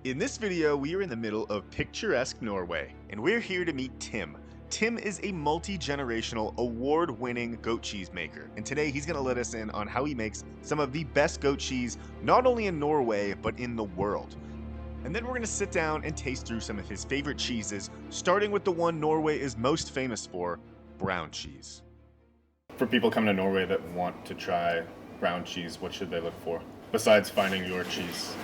In this video, we are in the middle of picturesque Norway, and we're here to meet Tim. Tim is a multi-generational, award-winning goat cheese maker, and today he's going to let us in on how he makes some of the best goat cheese, not only in Norway, but in the world. And then we're going to sit down and taste through some of his favorite cheeses, starting with the one Norway is most famous for, brown cheese. For people coming to Norway that want to try brown cheese, what should they look for? Besides finding your cheese.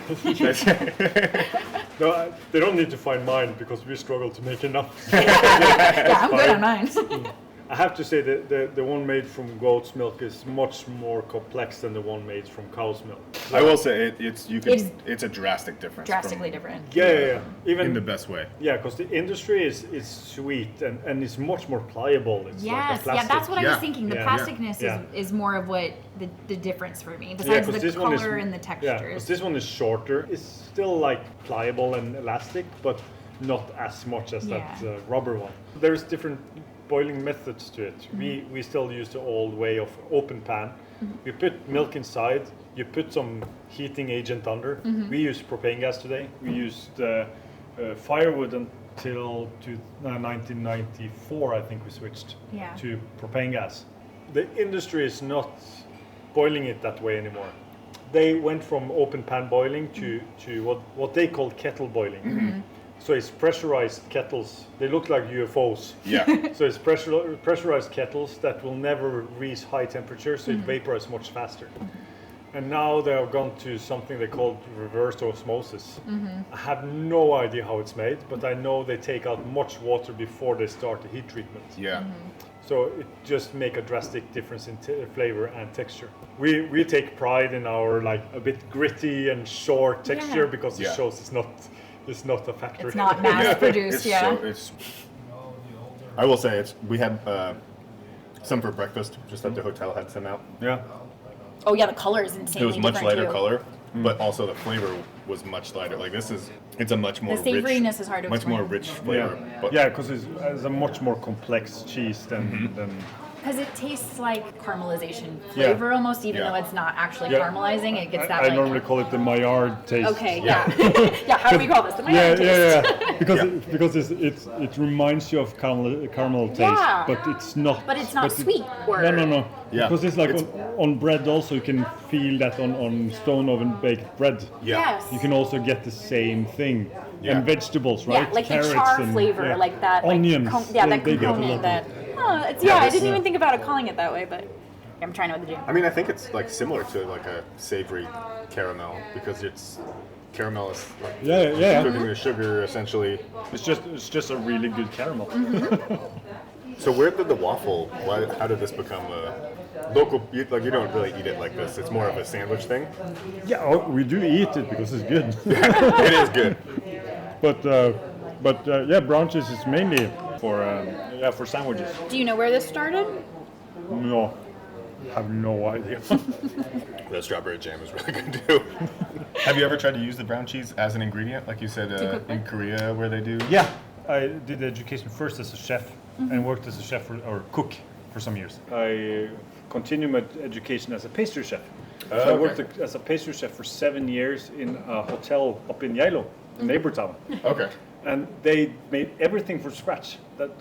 No, they don't need to find mine because we struggle to make enough. Yeah, I'm good on mine. I have to say that the one made from goat's milk is much more complex than the one made from cow's milk. I will say it's a drastic difference. Drastically different. Yeah. Even in the best way. Yeah, because the industry is sweet and it's much more pliable. It's like a Yes, plastic. that's what I was thinking. The Yeah. plasticness is more of what the difference for me, besides 'cause the this one is- color and the Yeah, textures. because this one is shorter. It's still like pliable and elastic, but not as much as that rubber one. There's different boiling methods to it. We still use the old way of open pan. You put milk inside, you put some heating agent under. We use propane gas today. We used firewood until 1994, I think we switched to propane gas. The industry is not boiling it that way anymore. They went from open pan boiling to what they call kettle boiling. So it's pressurized kettles. They look like UFOs. Yeah. So it's pressurized kettles that will never reach high temperature, so it vaporizes much faster. And now they have gone to something they call reverse osmosis. I have no idea how it's made, but I know they take out much water before they start the heat treatment. Yeah. So it just make a drastic difference in flavor and texture. We take pride in our like a bit gritty and short texture because it shows it's not a factory. It's not mass produced, I will say we had some for breakfast, just at the hotel had some out. Yeah. Oh yeah, the color is insanely It was much different lighter too. color, but also the flavor was much lighter. Like it's a much more The savoriness rich, is hard to much explain. more rich flavor. But Yeah, because it's a much more complex cheese than Because it tastes like caramelization flavor almost, even though it's not actually caramelizing. It gets that I like. normally call it the Maillard taste. Okay, yeah. How do we call this? The Maillard taste. Because it reminds you of caramel taste, but it's not. But it's not sweet. Or... No. Yeah. Because it's like on bread also you can feel that on stone oven baked bread. Yes. You can also get the same thing. And vegetables, right? Yeah, like Carrots the char and, flavor, like that. Onions. Like, that they get a component lot that. of- I didn't even think about it calling it that way, but I'm trying to do. I mean, I think it's like similar to like a savory caramel because caramel is like cooking the sugar essentially. It's just a really good caramel. So where did the waffle? How did this become a local? Like you don't really eat it like this. It's more of a sandwich thing. Yeah, we do eat it because it's good. It is good. But brown cheese is mainly for sandwiches. Do you know where this started? No, have no idea. The strawberry jam is really good too. Have you ever tried to use the brown cheese as an ingredient, like you said in Korea, where they do? Yeah, I did education first as a chef and worked as a chef or cook for some years. I continued my education as a pastry chef. So I worked as a pastry chef for 7 years in a hotel up in Geilo, a neighbor town. Okay. And they made everything from scratch.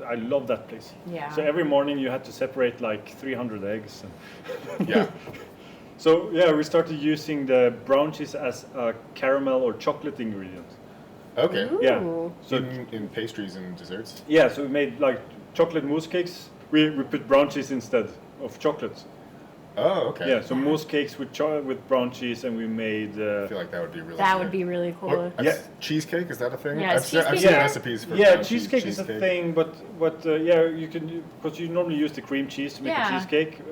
I love that place. Yeah. So every morning you had to separate like 300 eggs. Yeah. So we started using the brown cheese as a caramel or chocolate ingredient. Okay. Ooh. Yeah. So in pastries and desserts. yeah, so we made like chocolate mousse cakes. We put brown cheese instead of chocolate. Oh, okay. Yeah, so mousse cakes with brown cheese, and we made. I feel like that would be really. That good. would be really cool. Cheesecake, is that a thing? Yeah, I've seen cheesecake. recipes for Yeah, brown cheesecake is a thing, but you can because you normally use the cream cheese to make a cheesecake.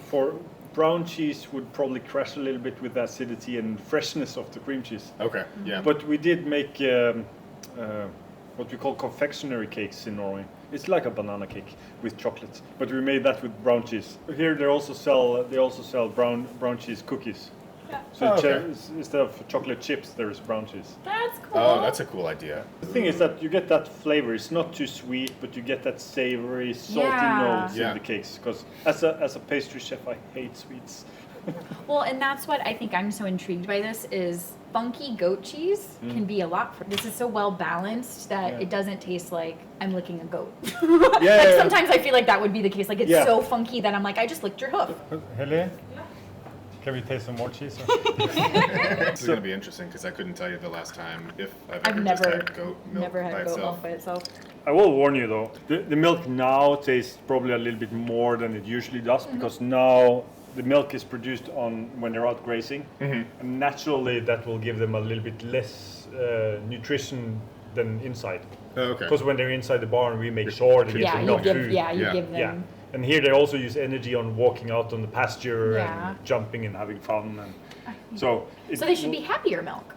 For brown cheese would probably crash a little bit with the acidity and freshness of the cream cheese. Okay, yeah. But we did make what we call confectionery cakes in Norway. It's like a banana cake with chocolate, but we made that with brown cheese. Here they also sell brown cheese cookies. So instead of chocolate chips, there is brown cheese. That's cool. Oh, that's a cool idea. The thing is that you get that flavor. It's not too sweet, but you get that savory, salty notes in the cakes. Because as a pastry chef, I hate sweets. Well, and that's what I think I'm so intrigued by this is funky goat cheese can be a lot. This is so well balanced that it doesn't taste like I'm licking a goat. Sometimes I feel like that would be the case. Like it's so funky that I'm like, I just licked your hoof. Helle, can we taste some more cheese? This is going to be interesting because I couldn't tell you the last time if I've ever just had goat milk by itself. By itself. I will warn you though, the milk now tastes probably a little bit more than it usually does because now the milk is produced on when they're out grazing, and naturally that will give them a little bit less nutrition than inside. Oh, okay. Because when they're inside the barn, we make sure they get enough food. You give them. Yeah. And here they also use energy on walking out on the pasture and jumping and having fun. And so they should be happier milk.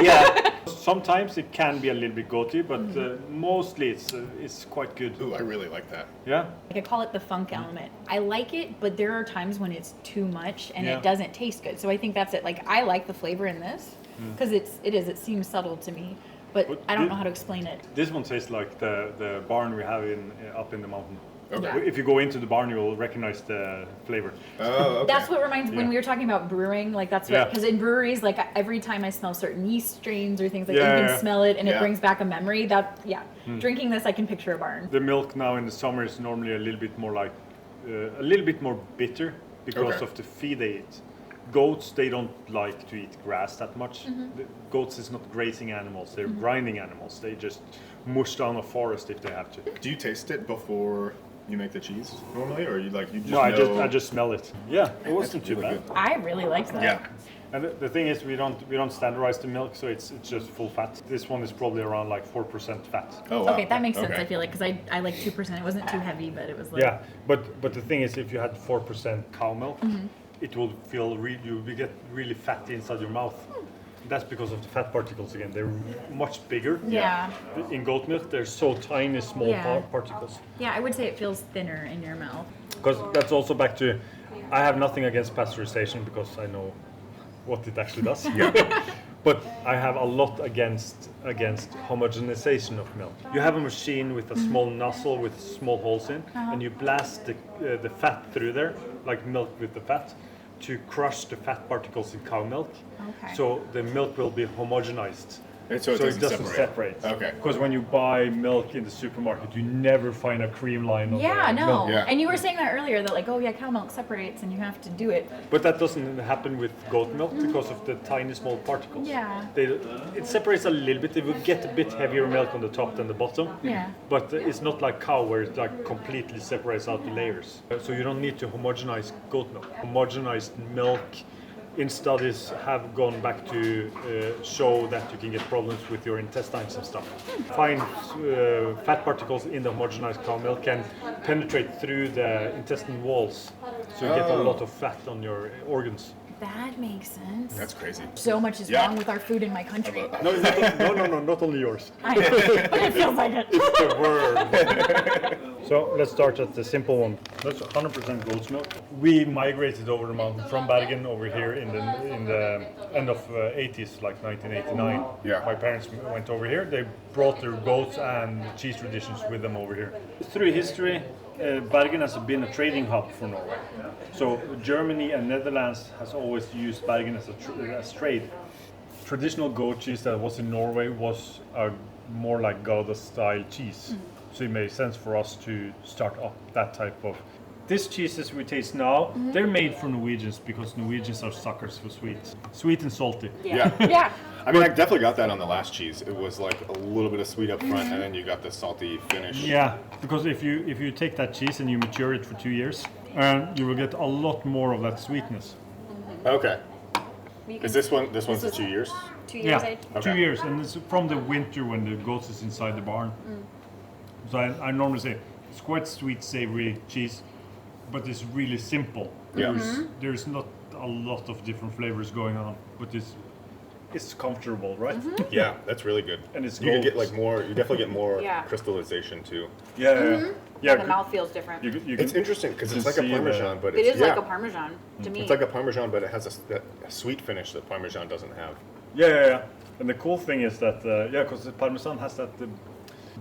Yeah. Sometimes it can be a little bit goaty, but mostly it's quite good. Ooh, I really like that. Yeah. Like I call it the funk element. I like it, but there are times when it's too much and it doesn't taste good. So I think that's it. Like I like the flavor in this because it seems subtle to me, but I don't know how to explain it. This one tastes like the barn we have up in the mountain. Okay. Yeah. If you go into the barn, you will recognize the flavor. Oh, okay. That's what reminds when we were talking about brewing. Like that's what because in breweries, like every time I smell certain yeast strains or things like that, you can smell it and it brings back a memory. Drinking this, I can picture a barn. The milk now in the summer is normally a little bit more like a little bit more bitter because of the feed they eat. Goats, they don't like to eat grass that much. The goats is not grazing animals; they're grinding animals. They just mush down a forest if they have to. Do you taste it before you make the cheese normally, or you just No, I just smell it. Yeah, it wasn't too bad. I really liked that. Yeah. And the thing is, we don't standardize the milk, so it's just full fat. This one is probably around like 4% fat. Oh, wow. Okay, that makes sense. I feel like because I like 2%. It wasn't too heavy, but it was like Yeah, but the thing is, if you had 4% cow milk, it will feel you will get really fatty inside your mouth. That's because of the fat particles again. They're much bigger. Yeah. In goat milk, they're so tiny, small particles. Yeah, I would say it feels thinner in your mouth. Because that's also back to, I have nothing against pasteurization because I know what it actually does. But I have a lot against homogenization of milk. You have a machine with a small nozzle with small holes in, and you blast the fat through there, like milk with the fat, to crush the fat particles in cow milk. Okay. So the milk will be homogenized. So it doesn't separate. Okay. Because when you buy milk in the supermarket, you never find a cream line of milk. Yeah. And you were saying that earlier that like, cow milk separates and you have to do it. But that doesn't happen with goat milk because of the tiny small particles. Yeah. It separates a little bit. It will get a bit heavier milk on the top than the bottom. Yeah. But it's not like cow where it like completely separates out the layers. So you don't need to homogenize goat milk. Homogenized milk in studies have gone back to show that you can get problems with your intestines and stuff. Fine fat particles in the homogenized cow milk can penetrate through the intestine walls, so you get a lot of fat on your organs. That makes sense. That's crazy. So much is wrong with our food in my country. No, not only yours. But it feels like it. It's the word. So let's start at the simple one. That's 100% goat's milk. We migrated over the mountain from Bergen over here in the end of 80s, like 1989. Yeah. My parents went over here. They brought their goats and cheese traditions with them over here. Through history, Bergen has been a trading hub for Norway. So Germany and Netherlands has always used Bergen as trade. Traditional goat cheese that was in Norway was more like Gouda-style cheese. So it made sense for us to start up that type of. These cheeses we taste now, they're made for Norwegians because Norwegians are suckers for sweet and salty. Yeah. Yeah. I mean, I definitely got that on the last cheese. It was like a little bit of sweet up front, and then you got the salty finish. Yeah, because if you take that cheese and you mature it for 2 years, you will get a lot more of that sweetness. Okay. Is this one's the 2 years? 2 years age? Okay. 2 years, and it's from the winter when the goats is inside the barn. So I normally say it's quite sweet, savory cheese, but it's really simple. Yeah. There's not a lot of different flavors going on, but it's comfortable, right? Yeah, that's really good. And it's you can get gold. like more. You definitely get more Yeah. crystallization too. Yeah. The mouth feels different. You It's can- interesting because it's can like a see the- Parmesan, but It it's is like a Parmesan to me. It's like a Parmesan, but it has a sweet finish that Parmesan doesn't have. Yeah. And the cool thing is that because the Parmesan has that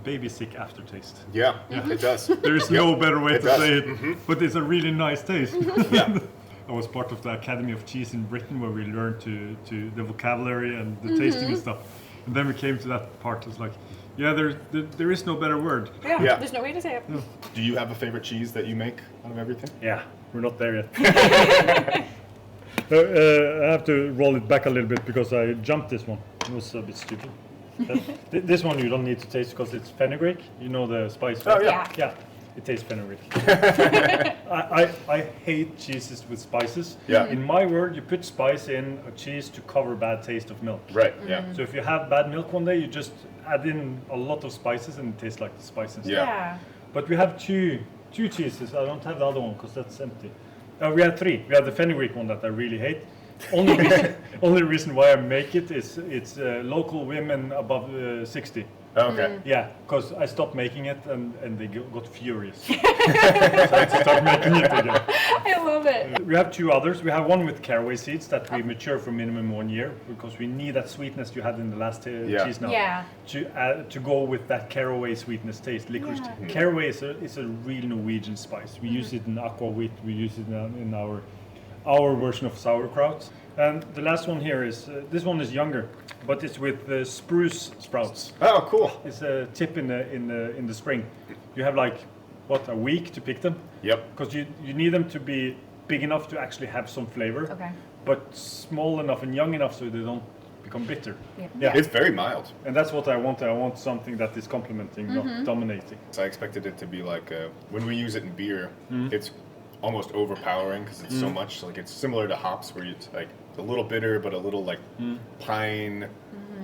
baby sick aftertaste. Yeah, it does. There is no better way It to does. say it, but it's a really nice taste. Yeah. I was part of the Academy of Cheese in Britain, where we learned to the vocabulary and the tasting and stuff. And then we came to that part. It's like, yeah, there is no better word. Yeah, there's no way to say it. Yeah. Do you have a favorite cheese that you make out of everything? Yeah, we're not there yet. I have to roll it back a little bit because I jumped this one. It was a bit stupid. This one you don't need to taste because it's fenugreek. You know the spice. Oh yeah. Yeah, it tastes fenugreek. I hate cheeses with spices. Yeah. In my world, you put spice in a cheese to cover bad taste of milk. Right. Yeah. So if you have bad milk one day, you just add in a lot of spices and it tastes like the spices. Yeah. But we have two cheeses. I don't have the other one because that's empty. We have three. We have the fenugreek one that I really hate. Only reason why I make it is it's local women above 60. Okay. Yeah, because I stopped making it and they got furious. So I had to start making it again. I love it. We have two others. We have one with caraway seeds that we mature for minimum 1 year because we need that sweetness you had in the last cheese now. Yeah. To go with that caraway sweetness taste, licorice. Yeah. Caraway is a real Norwegian spice. We use it in aquavit. We use it in our version of sauerkraut. And the last one here is this one is younger, but it's with spruce sprouts. Oh, cool. It's a tip in the spring. You have like a week to pick them. Yep. Because you need them to be big enough to actually have some flavor. Okay. But small enough and young enough so they don't become bitter. Yeah. It's very mild. And that's what I want. I want something that is complementing, not dominating. So I expected it to be like when we use it in beer, it's almost overpowering because it's so much. Like it's similar to hops, where it's like a little bitter, but a little like pine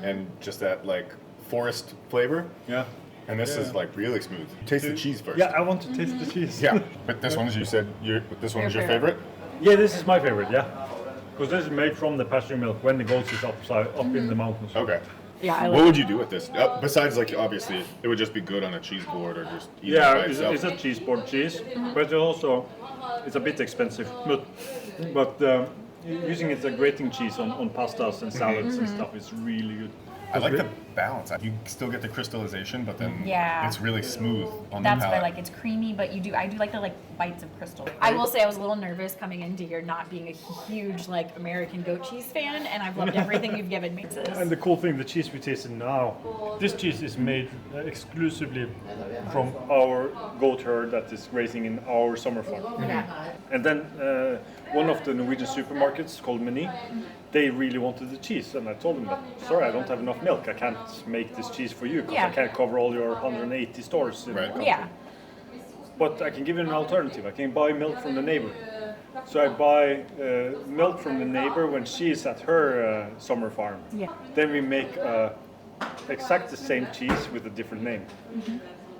and just that like forest flavor. Yeah. And this is like really smooth. Taste the cheese first. Yeah, I want to taste the cheese. Yeah. But this one, as you said, this one is your favorite? Yeah, this is my favorite. Yeah. Because this is made from the pasture milk when the goats is up in the mountains. Okay. Yeah, I What love would you do with this? Besides, like, obviously, it would just be good on a cheese board or just eat it by itself. It's a cheese board cheese, but it's a bit expensive. But using it as a grating cheese on pastas and salads and stuff is really good. I like the balance. You still get the crystallization, but then Yeah. it's really smooth on That's the what I palate. like. It's creamy, but I do like the bites of crystal. I will say I was a little nervous coming into here not being a huge American goat cheese fan, and I've loved everything you've given me. And the cool thing, the cheese we tasted now, this cheese is made exclusively from our goat herd that is grazing in our summer farm. Yeah. And then one of the Norwegian supermarkets called Meny, they really wanted the cheese, and I told them that, sorry, I don't have enough milk. I can't make this cheese for you because I can't cover all your 180 stores in the country. Yeah. But I can give you an alternative. I can buy milk from the neighbor. So I buy milk from the neighbor when she is at her summer farm. Yeah. Then we make exact the same cheese with a different name.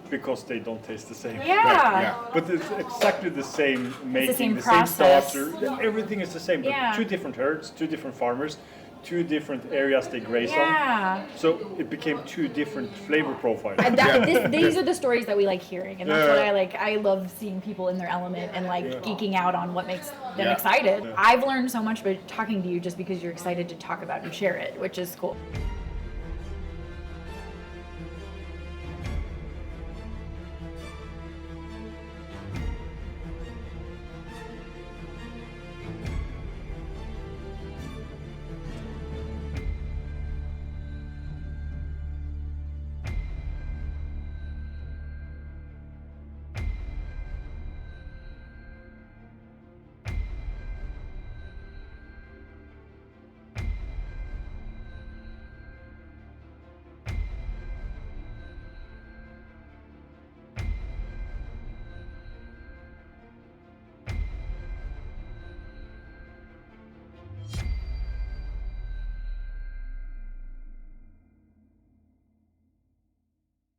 Because they don't taste the same. Yeah. But it's exactly the same making, same the process. same starter. Everything is the same. But Yeah. two different herds, two different farmers, two different areas they graze Yeah. on. So it became two different flavor profiles. And these are the stories that we like hearing, and that's what I like. I love seeing people in their element and geeking out on what makes them excited. I've learned so much by talking to you just because you're excited to talk about and share it, which is cool.